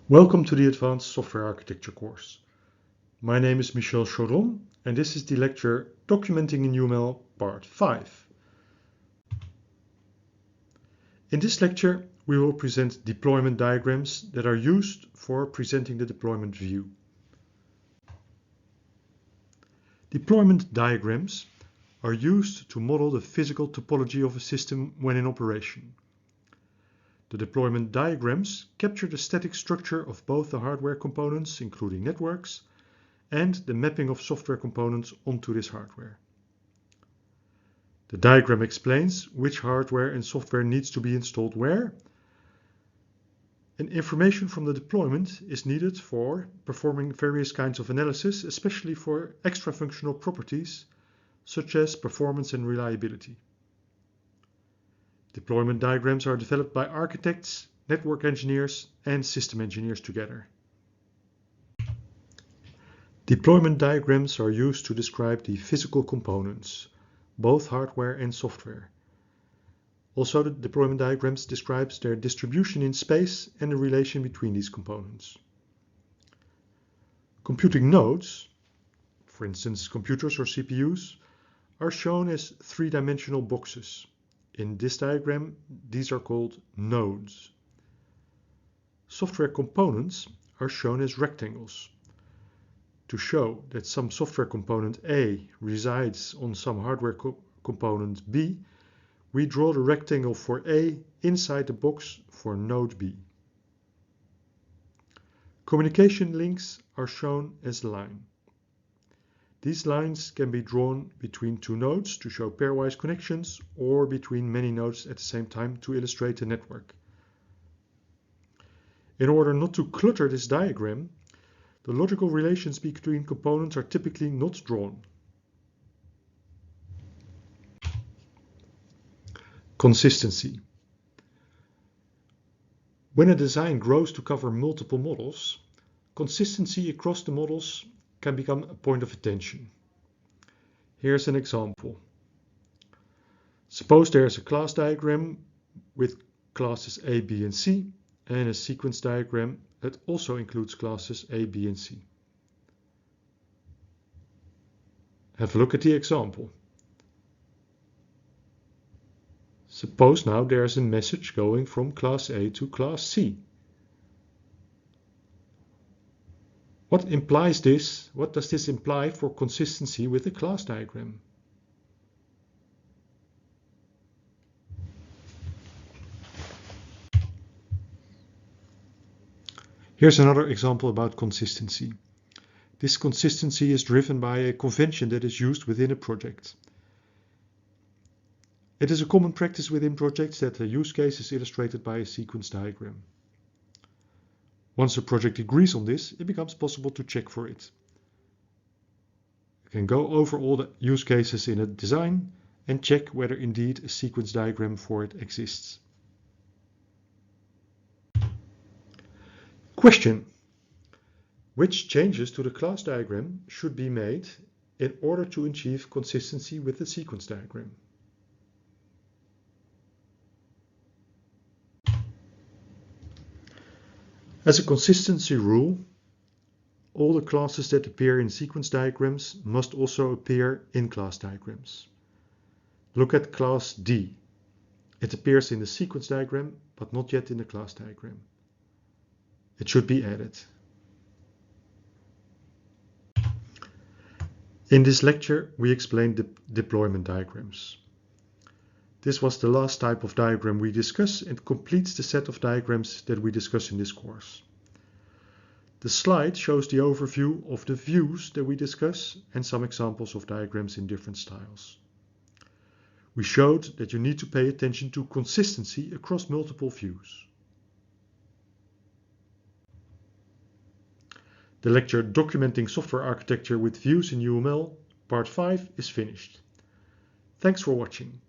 Welcome to the Advanced Software Architecture course. My name is Michel Chaudron and this is the lecture Documenting in UML Part 5. In this lecture we will present deployment diagrams that are used for presenting the deployment view. Deployment diagrams are used to model the physical topology of a system when in operation. The deployment diagrams capture the static structure of both the hardware components, including networks, and the mapping of software components onto this hardware. The diagram explains which hardware and software needs to be installed where, and information from the deployment is needed for performing various kinds of analysis, especially for extra functional properties such as performance and reliability. Deployment diagrams are developed by architects, network engineers, and system engineers together. Deployment diagrams are used to describe the physical components, both hardware and software. Also, the deployment diagrams describes their distribution in space and the relation between these components. Computing nodes, for instance computers or CPUs, are shown as three-dimensional boxes. In this diagram, these are called nodes. Software components are shown as rectangles. To show that some software component A resides on some hardware component B, we draw the rectangle for A inside the box for node B. Communication links are shown as line. These lines can be drawn between two nodes to show pairwise connections or between many nodes at the same time to illustrate a network. In order not to clutter this diagram, the logical relations between components are typically not drawn. Consistency. When a design grows to cover multiple models, consistency across the models can become a point of attention. Here's an example. Suppose there is a class diagram with classes A, B, and C, and a sequence diagram that also includes classes A, B, and C. Have a look at the example. Suppose now there is a message going from class A to class C. What does this imply for consistency with the class diagram? Here's another example about consistency. This consistency is driven by a convention that is used within a project. It is a common practice within projects that a use case is illustrated by a sequence diagram. Once a project agrees on this, it becomes possible to check for it. You can go over all the use cases in a design and check whether indeed a sequence diagram for it exists. Question: which changes to the class diagram should be made in order to achieve consistency with the sequence diagram? As a consistency rule, all the classes that appear in sequence diagrams must also appear in class diagrams. Look at class D. It appears in the sequence diagram, but not yet in the class diagram. It should be added. In this lecture, we explained the deployment diagrams. This was the last type of diagram we discuss and completes the set of diagrams that we discuss in this course. The slide shows the overview of the views that we discuss and some examples of diagrams in different styles. We showed that you need to pay attention to consistency across multiple views. The lecture Documenting Software Architecture with Views in UML, Part 5 is finished. Thanks for watching.